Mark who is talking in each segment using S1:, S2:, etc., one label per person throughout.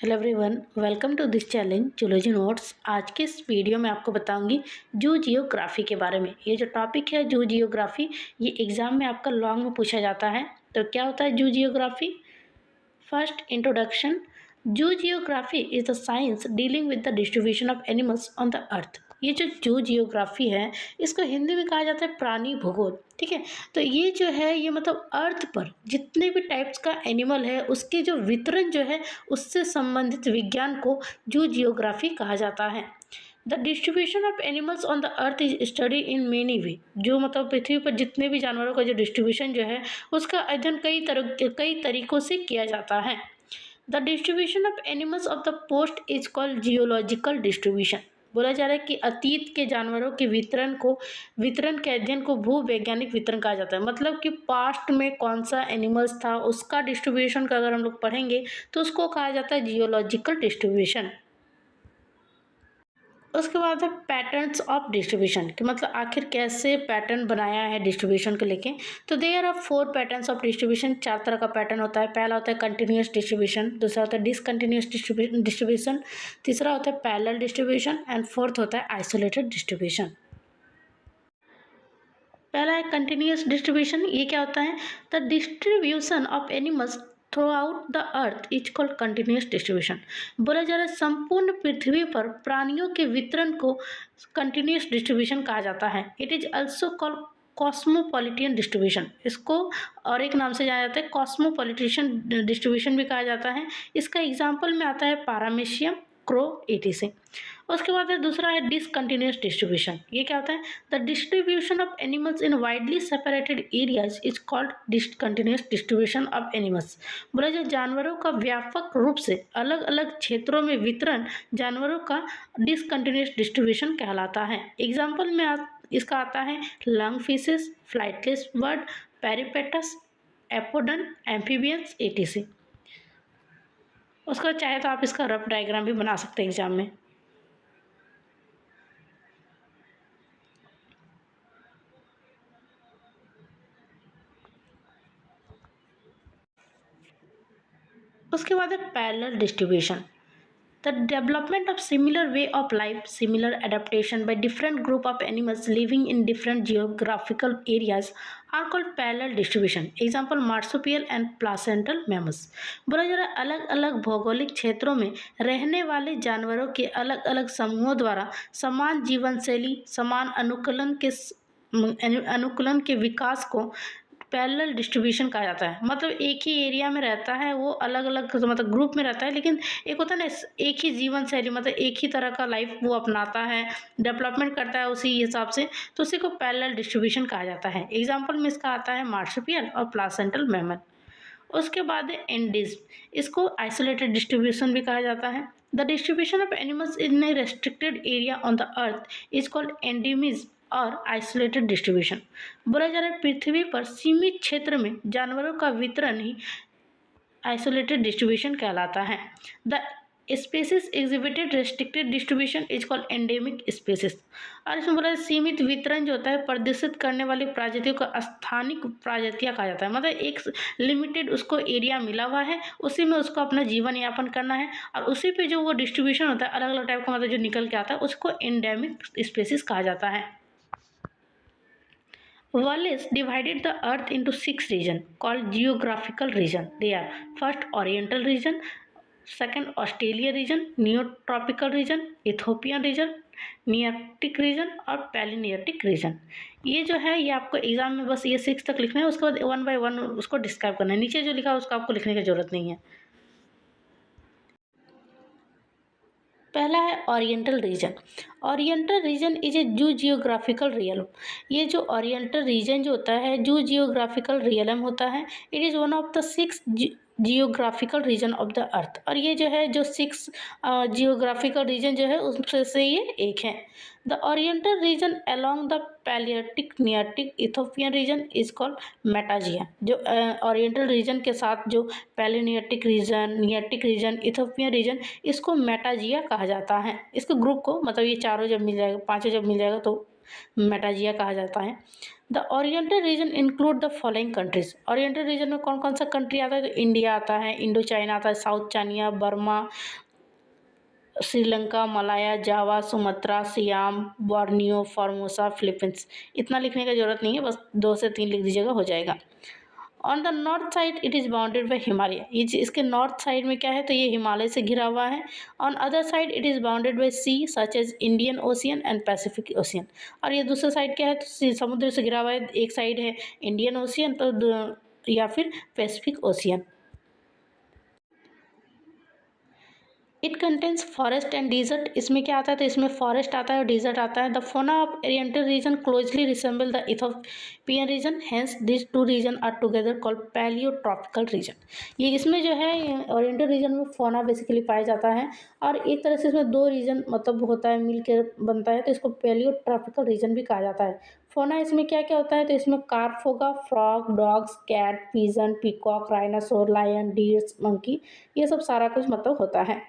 S1: Hello everyone, welcome to this challenge zoology notes. आज के इस वीडियो में आपको बताऊंगी जू जियोग्राफी के बारे में। ये जो टॉपिक है जू जियोग्राफी, ये एग्जाम में आपका लॉन्ग में पूछा जाता है। तो क्या होता है zoogeography? First introduction. Zoogeography is the science dealing with the distribution of animals on the earth. ये जो जू जियोग्राफी है, इसको हिंदी में कहा जाता है प्राणी भूगोल। ठीक है, तो ये जो है ये मतलब अर्थ पर जितने भी टाइप्स का एनिमल है उसके जो वितरण जो है उससे संबंधित विज्ञान को जू जियोग्राफी कहा जाता है। The distribution of animals on the earth is study in many वे। जो मतलब पृथ्वी पर जितने भी जानवरों का जो डिस्ट्रीब्यूशन जो है उसका अध्ययन कई तरीकों से किया जाता है। The distribution of animals of the post is called geological distribution. बोला जा रहा है कि अतीत के जानवरों के वितरण के अध्ययन को भूवैज्ञानिक वितरण कहा जाता है। मतलब कि पास्ट में कौन सा एनिमल्स था उसका डिस्ट्रीब्यूशन का अगर हम लोग पढ़ेंगे तो उसको कहा जाता है जियोलॉजिकल डिस्ट्रीब्यूशन। उसके बाद है पैटर्न्स ऑफ डिस्ट्रीब्यूशन, कि मतलब आखिर कैसे पैटर्न बनाया है डिस्ट्रीब्यूशन को लेके। तो there are 4 patterns of distribution. 4 तरह का पैटर्न होता है। पहला होता है कंटिन्यूअस डिस्ट्रीब्यूशन, दूसरा होता है डिसकंटिन्यूअस डिस्ट्रीब्यूशन, तीसरा होता है पैरेलल डिस्ट्रीब्यूशन एंड फोर्थ होता है आइसोलेटेड डिस्ट्रीब्यूशन। पहला है कंटिन्यूअस डिस्ट्रीब्यूशन। ये क्या होता है? The distribution of animals through out the earth is called continuous distribution. बोला जा रहा है संपूर्ण पृथ्वी पर प्राणियों के वितरण को कंटिन्यूअस डिस्ट्रीब्यूशन कहा जाता है। It is also called cosmopolitan distribution. इसको और एक नाम से जाना जाता है कॉस्मोपॉलिटिशन डिस्ट्रीब्यूशन भी कहा जाता है। इसका एग्जाम्पल में आता है पारामेशियम, क्रो, etc। उसके बाद है दूसरा है डिसकंटिन्यूअस डिस्ट्रीब्यूशन। ये क्या होता है? The distribution of animals in widely separated areas is called discontinuous distribution of animals. बोला जाए जानवरों का व्यापक रूप से अलग अलग क्षेत्रों में वितरण जानवरों का डिसकंटिन्यूअस डिस्ट्रीब्यूशन कहलाता है। एग्जाम्पल में इसका आता है lung fishes, flightless bird, peripatus, apodan, amphibians, etc। उसका चाहे तो आप इसका रफ डायग्राम भी बना सकते हैं एग्जाम में। उसके बाद है parallel distribution. The development of similar way of life, similar adaptation by different group of animals living in different geographical areas are called parallel distribution. Example marsupial and placental mammals. बोला जा रहा है अलग अलग भौगोलिक क्षेत्रों में रहने वाले जानवरों के अलग अलग समूहों द्वारा समान जीवन शैली, समान अनुकूलन के विकास को पैरेलल डिस्ट्रीब्यूशन कहा जाता है। मतलब एक ही एरिया में रहता है, वो अलग अलग मतलब ग्रुप में रहता है, लेकिन एक होता है ना एक ही जीवन शैली, मतलब एक ही तरह का लाइफ वो अपनाता है, डेवलपमेंट करता है उसी हिसाब से, तो उसी को पैरेलल डिस्ट्रीब्यूशन कहा जाता है। एग्जाम्पल में इसका आता है मार्सुपियल और प्लासेंटल मैमल। उसके बाद है एंडिज्म। इसको आइसोलेटेड डिस्ट्रीब्यूशन भी कहा जाता है। The distribution of animals in A restricted area on the earth is called endemism और आइसोलेटेड डिस्ट्रीब्यूशन। बोला जा रहा है पृथ्वी पर सीमित क्षेत्र में जानवरों का वितरण ही आइसोलेटेड डिस्ट्रीब्यूशन कहलाता है। The species exhibited restricted distribution is called endemic species. और इसमें बोला सीमित वितरण जो होता है प्रदर्शित करने वाली प्रजातियों का स्थानिक प्रजातियां कहा जाता है। मतलब एक लिमिटेड उसको एरिया मिला हुआ है, उसी में उसको अपना जीवन यापन करना है और उसी पे जो वो डिस्ट्रीब्यूशन होता है अलग अलग टाइप का मतलब जो निकल के आता है उसको एंडेमिक स्पेसिस कहा जाता है। Wallace divided the Earth into 6 regions called geographical regions. They are first Oriental region, second Australia region, Neotropical region, Ethiopian region, Nearctic region और पैलिनियर्टिक रीजन। ये जो है ये आपको एग्जाम में बस ये 6 तक लिखना है, उसके बाद 1 by 1 उसको डिस्क्राइब करना है। नीचे जो लिखा है उसको आपको लिखने की जरूरत नहीं है। पहला है Oriental region. Oriental region is a zoogeographical realm. ये जो ओरिएंटल रीजन जो होता है जू जियोग्राफिकल रियलम होता है। It is one of the 6 geographical region of the अर्थ। और ये जो है जो 6 जियोग्राफिकल रीजन जो है उसमें से ये एक है। The Oriental region along the Palearctic Nearctic Ethiopian region is called Metagaea. जो ओरिएंटल रीजन के साथ जो Palearctic region, Nearctic region, Ethiopian region, इसको मेटाजिया कहा जाता है। इसके ग्रुप को मतलब ये चारों जब मिल जाएगा, पांचों जब मिल जाएगा तो मेटाजिया कहा जाता है। The Oriental region include the following countries. Oriental region में कौन कौन सा कंट्री आता है? तो इंडिया आता है, इंडो चाइना आता है, South China, Burma, Sri Lanka, Malaya, Java, Sumatra, Siam, Borneo, Formosa, Philippines. इतना लिखने की जरूरत नहीं है, बस 2 से 3 लिख दीजिएगा, हो जाएगा। On the north side it is bounded by Himalaya. ये इसके नॉर्थ साइड में क्या है? तो ये हिमालय से घिरा हुआ है। On other side it is bounded by sea such as Indian Ocean and Pacific Ocean. और ये दूसरा साइड क्या है? तो समुद्र से घिरा हुआ है। एक साइड है इंडियन ओशियन तो या फिर Pacific Ocean. It contains forest and desert. इसमें क्या आता है? तो इसमें फॉरेस्ट आता है और डिजर्ट आता है। The fauna of Oriental region closely resemble the Ethiopian region, hence this two region are together called Palaeotropical region. ये इसमें जो है ओरिएंटल रीजन में फोना बेसिकली पाया जाता है और एक तरह से इसमें 2 रीजन मतलब होता है, मिलकर बनता है, तो इसको पैलियोट्रॉपिकल रीजन भी कहा जाता है। फोना इसमें क्या क्या होता है? तो इसमें कार्प होगा, frog, dogs, cat, pigeon, peacock, rhinoceros, lion, deers, monkey, ये सब सारा कुछ मतलब होता है।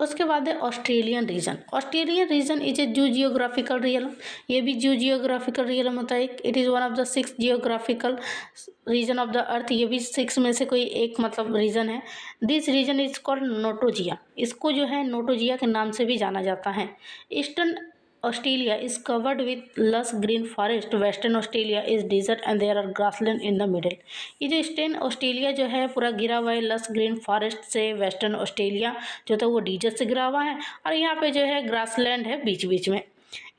S1: उसके बाद है Australian reason. Australian region is a zoogeographical realm. ये भी जू जियोग्राफिकल रियलम होता है। It is one of the 6 geographical region of the earth. ये भी 6 में से कोई एक मतलब रीजन है। This region is called Notogaea. इसको जो है नोटोजिया के नाम से भी जाना जाता है। Eastern Australia is covered with lush green forest. Western Australia is desert and there are grassland in the middle. ये जो ईस्टर्न ऑस्ट्रेलिया जो है पूरा घिरा हुआ है लस ग्रीन फॉरेस्ट से। वेस्टर्न ऑस्ट्रेलिया जो था वो डिजर्ट से घिरा हुआ है और यहाँ पे जो है ग्रासलैंड है बीच बीच में।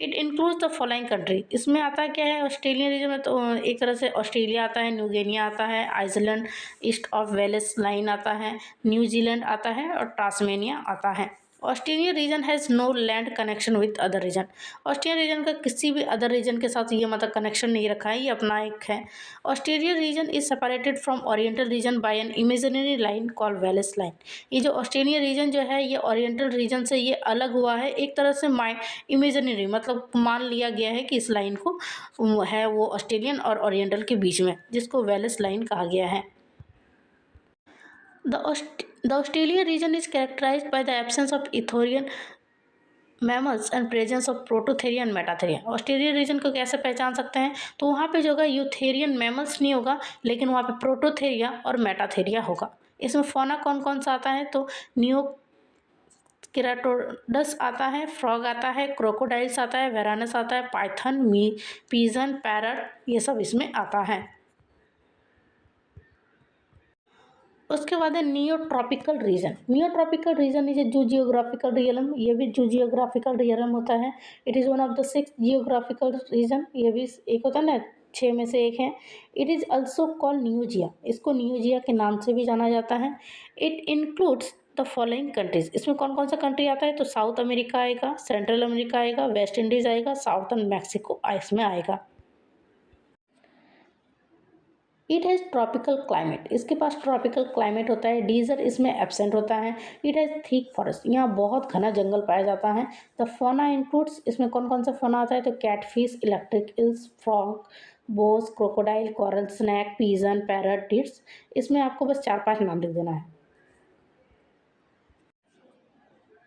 S1: It includes the following country. इसमें आता क्या है ऑस्ट्रेलियन रीजन में? तो एक तरह से ऑस्ट्रेलिया आता है, न्यूगिनिया आता है, island, east of Wallace line आता है, न्यूजीलैंड आता है और टास्मेनिया आता है। Australian region has no land connection with other region. Australian region का किसी भी अदर रीजन के साथ ये मतलब कनेक्शन नहीं रखा है, ये अपना एक है। Australian region is separated from Oriental region by an imaginary line called Wallace line. ये जो ऑस्ट्रेलियन रीजन जो है ये ओरिएंटल रीजन से ये अलग हुआ है एक तरह से इमेजिनरी, मतलब मान लिया गया है कि इस लाइन को है वो ऑस्ट्रेलियन और ओरिएंटल के बीच में, जिसको वेलेस लाइन कहा गया है। The Australian region is characterized by the absence of Ithorian mammals and presence of Prototheria and Metatheria। Australian region को कैसे पहचान सकते हैं? तो वहाँ पे जो होगा यूथेरियन मैमल्स नहीं होगा, लेकिन वहाँ पे प्रोटोथेरिया और मेटाथेरिया होगा। इसमें फोना कौन कौन सा आता है? तो नियो केराटोडस आता है, फ्रॉग आता है, क्रोकोडाइल्स आता है, वेरानस आता है, पाइथन, पिजन, पैरट, ये सब इसमें आता है। उसके बाद है नियोट्रॉपिकल reason. नियोट्रॉपिकल reason is a zoogeographical realm. ये भी जू जियोग्राफिकल रियलम होता है। It is one of the 6 geographical region. ये भी एक होता है ना, 6 में से एक है। It is also called Neogaea. इसको न्यूजिया के नाम से भी जाना जाता है। It includes the following countries. इसमें कौन कौन सा कंट्री आता है? तो साउथ अमेरिका आएगा, सेंट्रल अमेरिका आएगा, वेस्ट इंडीज़ आएगा, साउथर्न मैक्सिको इसमें आएगा। It has tropical climate. इसके पास ट्रॉपिकल क्लाइमेट होता है। डीजर्ट इसमें एब्सेंट होता है। It has thick forest. यहाँ बहुत घना जंगल पाया जाता है। द फोना इंक्लूड्स, इसमें कौन कौन सा फोना आता है? तो catfish, electric eels, frog, boas, crocodile, coral snake, pigeon, parrot, डिट्स। इसमें आपको बस 4-5 नाम लिख देना है।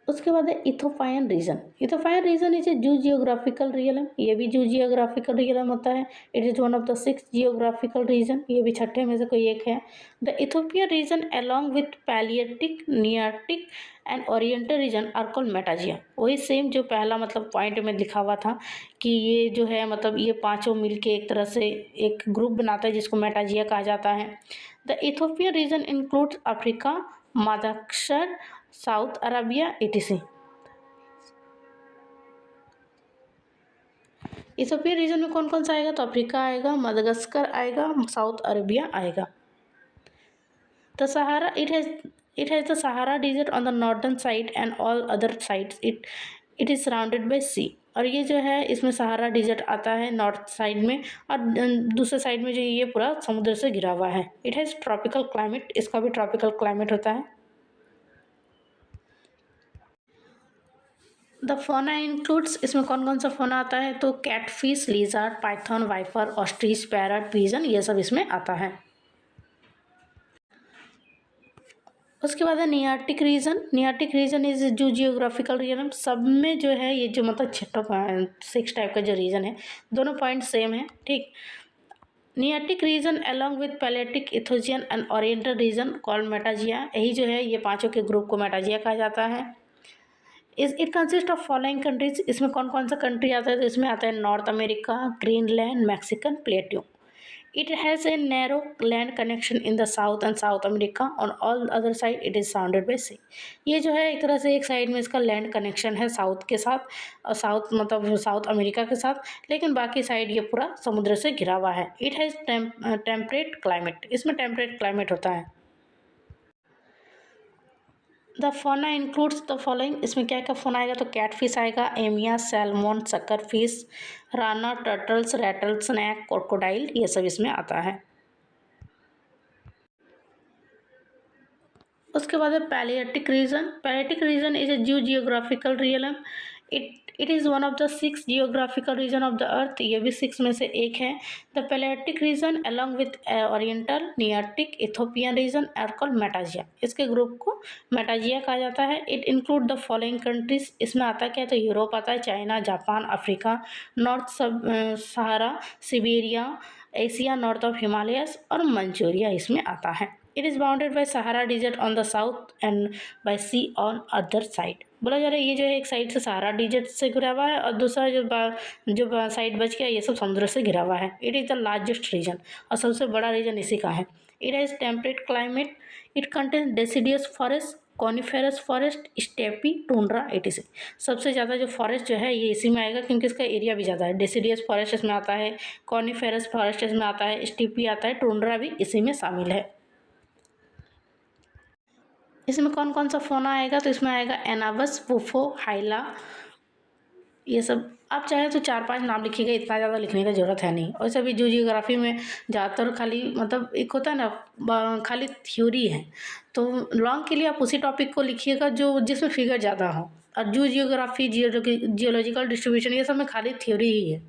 S1: उसके बाद है Ethiopian region. Ethiopian region is a zoogeographical realm. ये भी जू जियोग्राफिकल रियलम होता है। It is one of the 6 geographical region. ये भी 6ठे में से कोई एक है। The Ethiopian region along with Palearctic, Nearctic and Oriental region are called Metagaea. वही सेम जो पहला मतलब पॉइंट में लिखा हुआ था कि ये जो है मतलब ये पाँचों मिलके एक तरह से एक ग्रुप बनाता है जिसको मेटाजिया कहा जाता है। The Ethiopian region includes Africa, Madagascar, South Arabia, etc। Ethiopia region में कौन कौन सा आएगा? तो अफ्रीका आएगा, मदागास्कर आएगा, साउथ अरेबिया आएगा। The Sahara it has the Sahara desert on the northern side and all other sides it is surrounded by sea। और ये जो है इसमें सहारा डिजर्ट आता है नॉर्थ साइड में और दूसरे साइड में जो ये पूरा समुद्र से घिरा हुआ है। It has tropical climate. इसका भी ट्रॉपिकल क्लाइमेट होता है। द फोना इंक्लूड्स, इसमें कौन कौन सा फोना आता है? तो catfish, lizard, python, viper, ostrich, parrot, pigeon, ये सब इसमें आता है। उसके बाद है Nearctic region. Nearctic region is zoogeographical region, सब में जो है ये जो मतलब 6 टाइप का जो रीजन है, दोनों पॉइंट सेम है, ठीक। Nearctic region along with Palearctic, Ethiopian and Oriental region called Metagaea, यही जो है ये पांचों के ग्रुप को मेटाजिया कहा जाता है। It consist of following countries, इसमें कौन कौन सा कंट्री आता है, तो इसमें आता है north America, Greenland, Mexican plateau. It has a narrow land connection in the South and South America. On all other side, it is surrounded by sea. ये जो है एक तरह से एक साइड में इसका लैंड कनेक्शन है साउथ के साथ, और साउथ मतलब साउथ अमेरिका के साथ, लेकिन बाकी साइड ये पूरा समुद्र से घिरा हुआ है। इट हैज़ टेम्परेट क्लाइमेट, इसमें टेम्परेट क्लाइमेट होता है। द फोना इंक्लूड्स द फॉलोइंग, इसमें क्या क्या फोना आएगा, तो कैट फिश आएगा, amia, salmon, sucker fish, rana, turtles, rattlesnake, crocodile, ये सब इसमें आता है। उसके बाद है Palearctic region. Palearctic region is a geographical realm. It is one of the 6 geographical region of the earth, ये भी 6 में से एक है। The Palearctic region along with Oriental, Nearctic, Ethiopian region are called Metagaea, इसके ग्रुप को Metagaea कहा जाता है। It include the following countries, इसमें आता क्या है, तो यूरोप आता है, China, Japan, Africa, North Sahara, Siberia, Asia, north of Himalayas और मंचूरिया इसमें आता है। It is bounded by Sahara desert on the south and by sea on other side. बोला जा रहा है ये जो है एक साइड से सहारा डिजर्ट से घिरा हुआ है, और दूसरा जो साइड बच गया ये सब समुद्र से घिरा हुआ है। It is the largest region, और सबसे बड़ा रीजन इसी का है। It has temperate climate. It contains deciduous forest, coniferous forest, steppe, tundra, etc। सबसे ज़्यादा जो फॉरेस्ट जो है ये इसी में आएगा, क्योंकि इसका एरिया भी ज़्यादा है। डेसिडियस फॉरेस्ट इसमें आता है, कॉनिफेरस फॉरेस्ट इसमें आता है, स्टेपी आता है, टुंड्रा भी इसी में शामिल है। इसमें कौन कौन सा फोना आएगा, तो इसमें आएगा एनाबस, पुफो, हाइला, ये सब। आप चाहे तो 4-5 नाम लिखिएगा, इतना ज़्यादा लिखने का ज़रूरत है नहीं। और सभी जो जियोग्राफी में ज़्यादातर खाली मतलब एक होता है ना, खाली थ्योरी है, तो लॉन्ग के लिए आप उसी टॉपिक को लिखिएगा जो जिसमें फिगर ज़्यादा हो। और जो जियोग्राफी, जियोलॉजिकल डिस्ट्रीब्यूशन, ये सब में खाली थ्योरी ही है।